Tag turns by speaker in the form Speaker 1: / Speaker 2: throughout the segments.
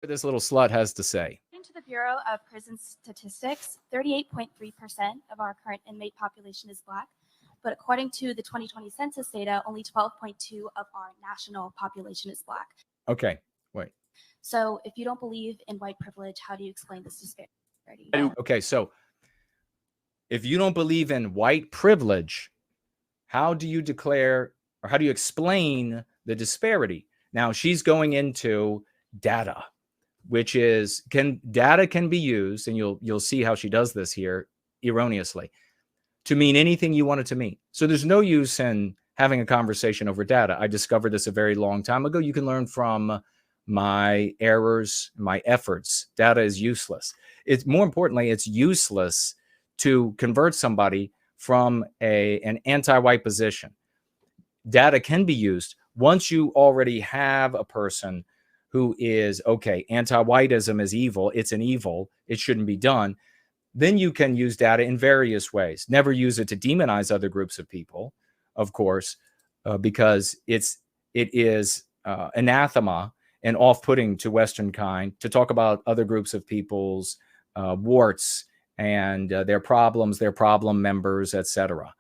Speaker 1: What this little slut has to say.
Speaker 2: According to the Bureau of Prison Statistics, 38.3% of our current inmate population is Black, but according to the 2020 census data, only 12.2% of our national population is Black.
Speaker 1: Okay, wait.
Speaker 2: So if you don't believe in white privilege, how do you explain this disparity?
Speaker 1: Okay, so if you don't believe in white privilege, how do you declare or how do you explain the disparity? Now, she's going into data, which is data can be used, and you'll see how she does this here erroneously, to mean anything you want it to mean. So there's no use in having a conversation over data. I discovered this a very long time ago. You can learn from my errors, my efforts. Data is useless. It's more importantly, it's useless to convert somebody from an anti-white position. Data can be used once you already have a person who is, okay, anti-whiteism is evil. It's an evil. It shouldn't be done. Then you can use data in various ways. Never use it to demonize other groups of people, of course, because it is anathema and off-putting to Western kind to talk about other groups of people's warts and their problems, their problem members, etc.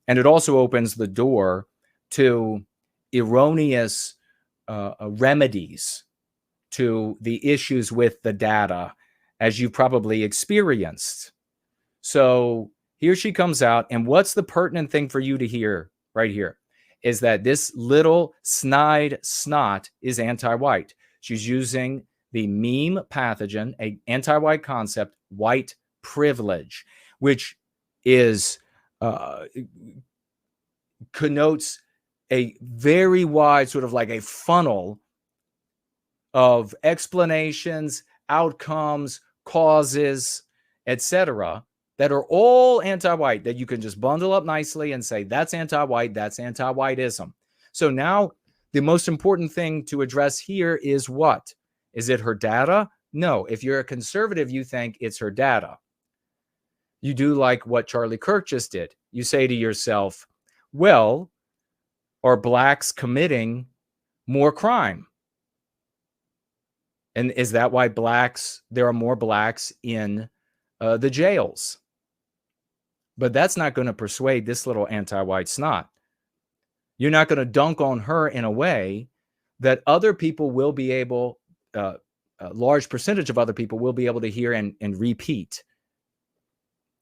Speaker 1: And it also opens the door to erroneous remedies to the issues with the data, as you probably experienced. So here she comes out, and what's the pertinent thing for you to hear right here is that this little snide snot is anti-white. She's using the meme pathogen, an anti-white concept, white privilege, which is connotes a very wide sort of like a funnel of explanations, outcomes, causes, etc., that are all anti-white, that you can just bundle up nicely and say, that's anti-white, that's anti-whiteism. So now the most important thing to address here is what? Is it her data? No. If you're a conservative, you think it's her data. You do like what Charlie Kirk just did. You say to yourself, well, are blacks committing more crime? And is that why there are more blacks in the jails? But that's not going to persuade this little anti-white snot. You're not going to dunk on her in a way that other people will be able, a large percentage of other people will be able to hear and repeat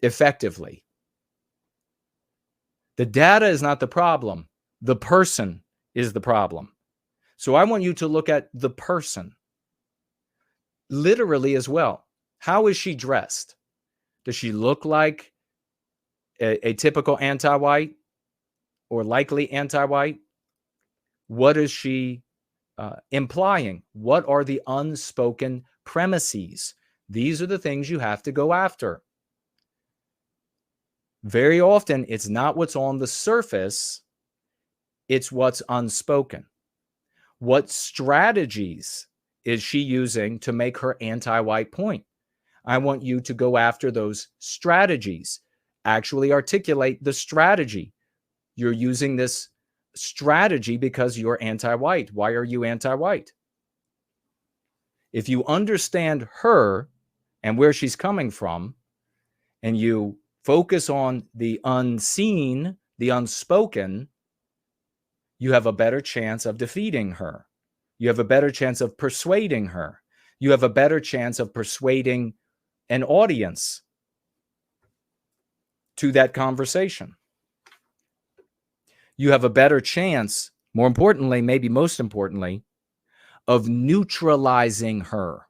Speaker 1: effectively. The data is not the problem. The person is the problem. So I want you to look at the person literally as well. How is she dressed? Does she look like a typical anti-white or likely anti-white? What is she implying? What are the unspoken premises? These are the things you have to go after. Very often, it's not what's on the surface, it's what's unspoken. What strategies is she using to make her anti-white point? I want you to go after those strategies. Actually articulate the strategy. You're using this strategy because you're anti-white. Why are you anti-white? If you understand her and where she's coming from, and you focus on the unseen, the unspoken, you have a better chance of defeating her. You have a better chance of persuading her. You have a better chance of persuading an audience to that conversation. You have a better chance, more importantly, maybe most importantly, of neutralizing her.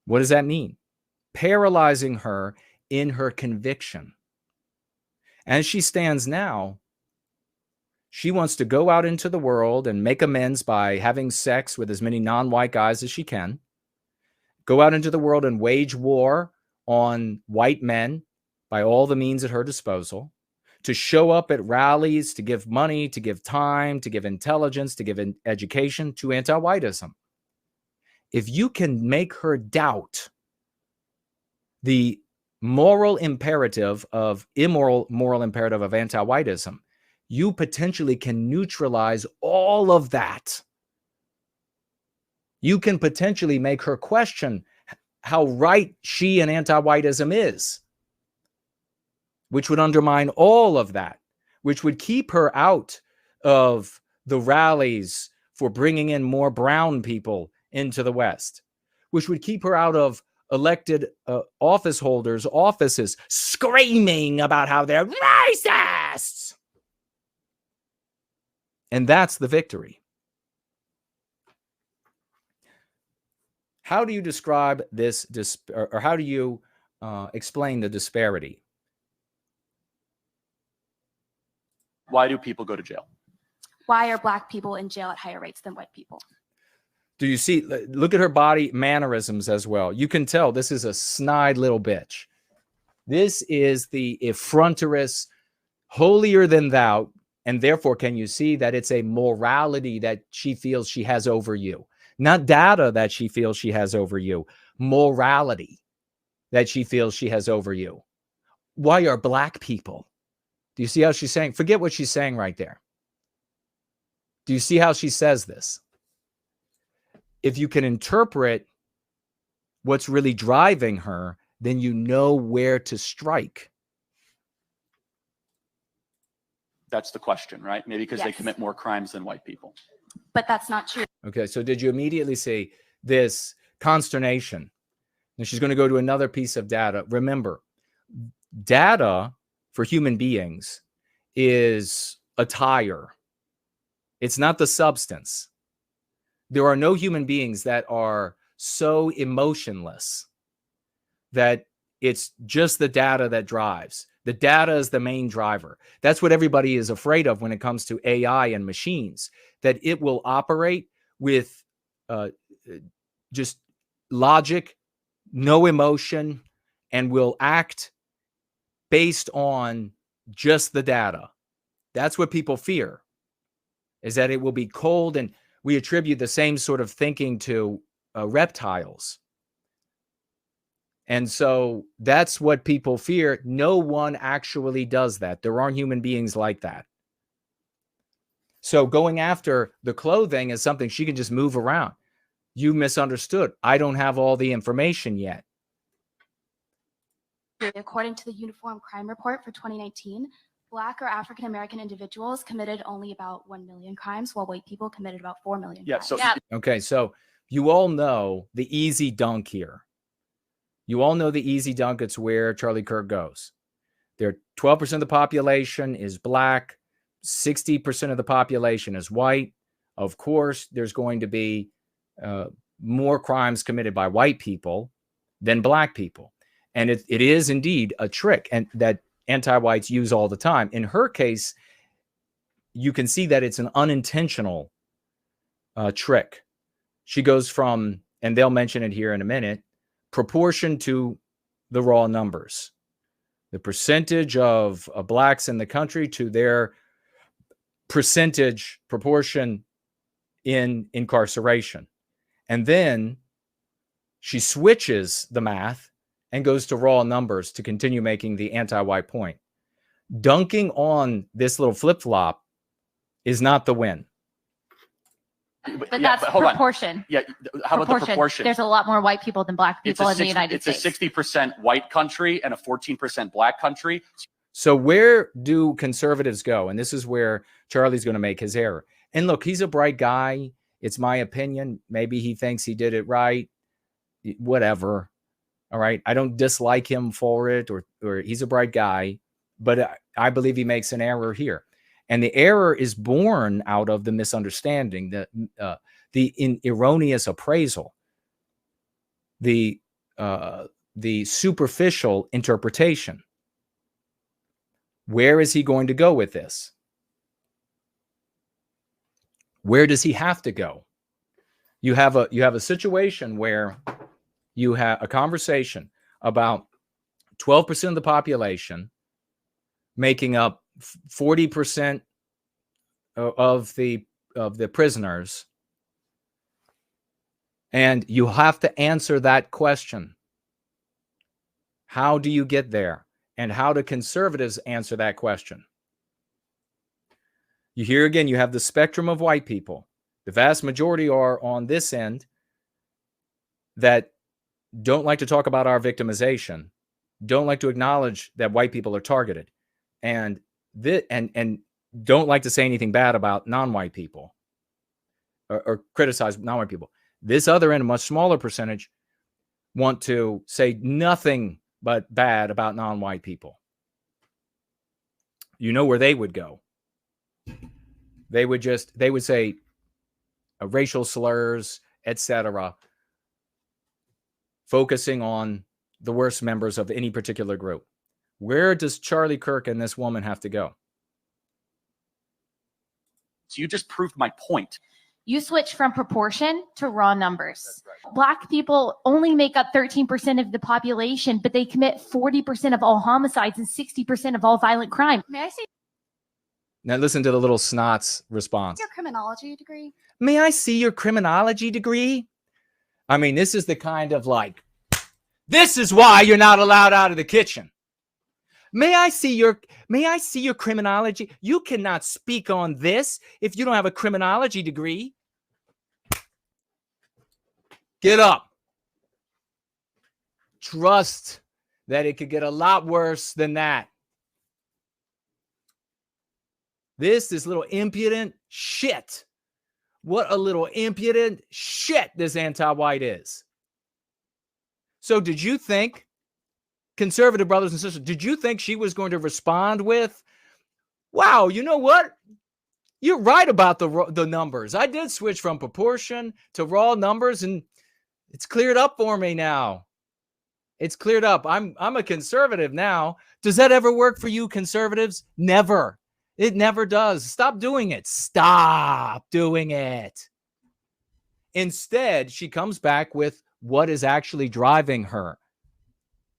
Speaker 1: What does that mean? Paralyzing her in her conviction. As she stands now, she wants to go out into the world and make amends by having sex with as many non-white guys as she can. Go out into the world and wage war on white men by all the means at her disposal, to show up at rallies, to give money, to give time, to give intelligence, to give education to anti-whiteism. If you can make her doubt the moral imperative of moral imperative of anti-whiteism, you potentially can neutralize all of that. you can potentially make her question how right she and anti-whiteism is, which would undermine all of that, which would keep her out of the rallies for bringing in more brown people into the West, which would keep her out of elected office holders' offices screaming about how they're racists. And that's the victory. How do you describe this, or how do you explain the disparity?
Speaker 3: Why do people go to jail?
Speaker 2: Why are Black people in jail at higher rates than white people?
Speaker 1: Do you see, look at her body mannerisms as well. You can tell this is a snide little bitch. This is the effronterous, holier than thou, and therefore can you see that it's a morality that she feels she has over you? Not data that she feels she has over you, morality that she feels she has over you. Why are Black people? Do you see how she's saying? Forget what she's saying right there. Do you see how she says this? If you can interpret what's really driving her, then you know where to strike.
Speaker 3: That's the question, right? Maybe because they
Speaker 2: Yes.
Speaker 3: commit more crimes than white people.
Speaker 2: But that's not true.
Speaker 1: Okay, so did you immediately see this consternation? And she's going to go to another piece of data. Remember, data for human beings is a tire. It's not the substance. There are no human beings that are so emotionless that it's just the data that drives. The data is the main driver. That's what everybody is afraid of when it comes to AI and machines, that it will operate with just logic, no emotion, and will act based on just the data. That's what people fear, is that it will be cold, and we attribute the same sort of thinking to reptiles. And so that's what people fear. No one actually does that. There aren't human beings like that. So going after the clothing is something she can just move around. You misunderstood. I don't have all the information yet.
Speaker 2: According to the Uniform Crime Report for 2019, Black or African American individuals committed only about 1 million crimes, while white people committed about 4 million
Speaker 3: Yeah.
Speaker 2: crimes.
Speaker 3: So
Speaker 1: Okay, so you all know the easy dunk here. You all know the easy dunk. It's where Charlie Kirk goes. There, 12% of the population is Black, 60% of the population is white. Of course, there's going to be more crimes committed by white people than Black people. And it is indeed a trick, and that anti-whites use all the time. In her case, you can see that it's an unintentional trick. She goes from, and they'll mention it here in a minute, proportion to the raw numbers, the percentage of Blacks in the country to their percentage proportion in incarceration. And then she switches the math and goes to raw numbers to continue making the anti-white point. Dunking on this little flip-flop is not the win.
Speaker 4: But that's proportion.
Speaker 3: Yeah. How about the proportion?
Speaker 4: There's a lot more white people than Black people in the United States.
Speaker 3: It's a 60% white country and a 14% Black country.
Speaker 1: So where do conservatives go? And this is where Charlie's going to make his error. And look, he's a bright guy. It's my opinion. Maybe he thinks he did it right. Whatever. All right. I don't dislike him for it, or he's a bright guy, but I believe he makes an error here. And the error is born out of the misunderstanding, the erroneous appraisal, the superficial interpretation. Where is he going to go with this? Where does he have to go? You have a situation where you have a conversation about 12% of the population making up 40% of the prisoners, and you have to answer that question. How do you get there? And how do conservatives answer that question? You hear again, you have the spectrum of white people. The vast majority are on this end. that don't like to talk about our victimization, don't like to acknowledge that white people are targeted, and don't like to say anything bad about non-white people or criticize non-white people. This other end, a much smaller percentage, want to say nothing but bad about non-white people. You know where they would go. They would say racial slurs, etc., focusing on the worst members of any particular group. Where does Charlie Kirk and this woman have to go?
Speaker 3: So you just proved my point.
Speaker 4: You switch from proportion to raw numbers. Right. Black people only make up 13% of the population, but they commit 40% of all homicides and 60% of all violent crime.
Speaker 2: May I see
Speaker 1: Now listen to the little snots response.
Speaker 2: your criminology degree?
Speaker 1: May I see your criminology degree? I mean, this is the kind of like, this is why you're not allowed out of the kitchen. May I see your criminology? You cannot speak on this if you don't have a criminology degree. Get up. Trust that it could get a lot worse than that. This little impudent shit. What a little impudent shit this anti-white is. So did you think, conservative brothers and sisters, did you think she was going to respond with, wow, you know what? You're right about the numbers. I did switch from proportion to raw numbers, and it's cleared up for me now. It's cleared up. I'm a conservative now. Does that ever work for you conservatives? Never. It never does. Stop doing it. Stop doing it. Instead, she comes back with what is actually driving her.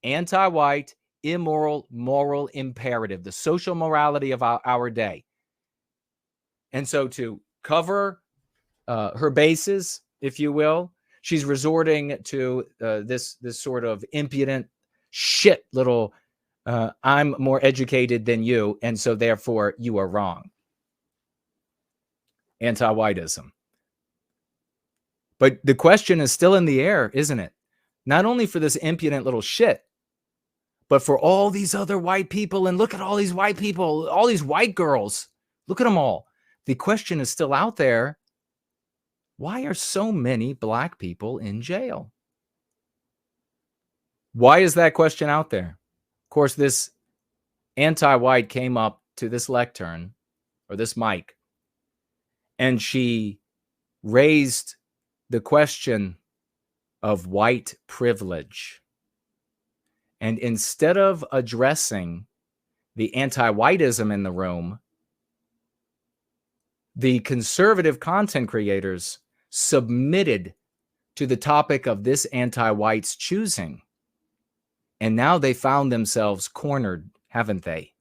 Speaker 1: Anti-white, immoral, moral imperative, the social morality of our day. And so to cover her bases, if you will, she's resorting to this sort of impudent shit little, I'm more educated than you, and so therefore you are wrong. Anti-whiteism. But the question is still in the air, isn't it? Not only for this impudent little shit, but for all these other white people. And look at all these white people, all these white girls. Look at them all. The question is still out there. Why are so many black people in jail? Why is that question out there? Of course, this anti-white came up to this lectern or this mic, and she raised the question of white privilege. And instead of addressing the anti-whiteism in the room, the conservative content creators submitted to the topic of this anti-white's choosing. And now they found themselves cornered, haven't they?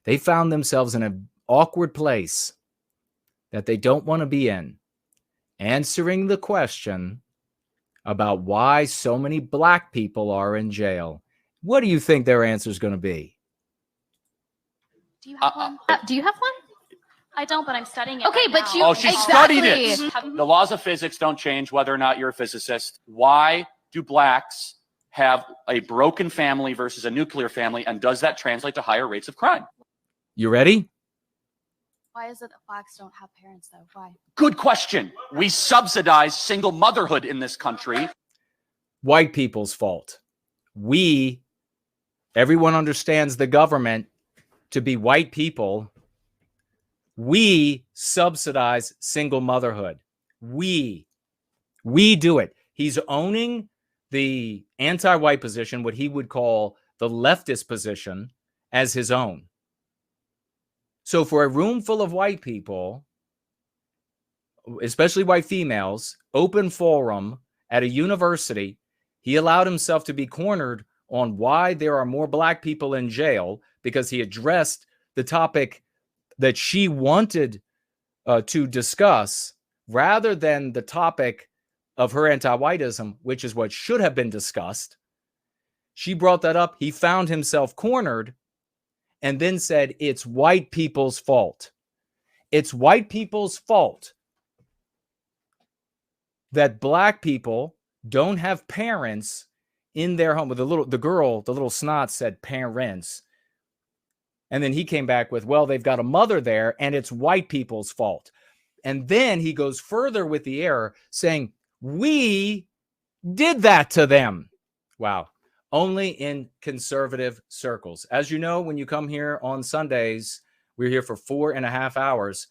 Speaker 1: They found themselves in an awkward place that they don't want to be in, answering the question about why so many black people are in jail. What do you think their answer is going to be?
Speaker 2: Do you have one?
Speaker 4: Do you have one?
Speaker 2: I don't, but I'm studying it.
Speaker 4: Okay,
Speaker 2: right
Speaker 4: but
Speaker 2: now.
Speaker 4: you.
Speaker 3: Oh, she studied it. The laws of physics don't change whether or not you're a physicist. Why do blacks have a broken family versus a nuclear family, and does that translate to higher rates of crime?
Speaker 1: You ready?
Speaker 2: Why is it that blacks don't have parents, though? Why?
Speaker 3: Good question. We subsidize single motherhood in this country.
Speaker 1: White people's fault. Everyone understands the government to be white people. We subsidize single motherhood. We do it. He's owning the anti-white position, what he would call the leftist position, as his own. So for a room full of white people, especially white females, open forum at a university, he allowed himself to be cornered on why there are more black people in jail, because he addressed the topic that she wanted to discuss rather than the topic of her anti-whiteism, which is what should have been discussed. She brought that up. He found himself cornered and then said, it's white people's fault. It's white people's fault that black people don't have parents in their home. With the little snot said parents. And then he came back with, well, they've got a mother there and it's white people's fault. And then he goes further with the error, saying, we did that to them. Wow. Only in conservative circles. As you know, when you come here on Sundays, we're here for 4.5 hours.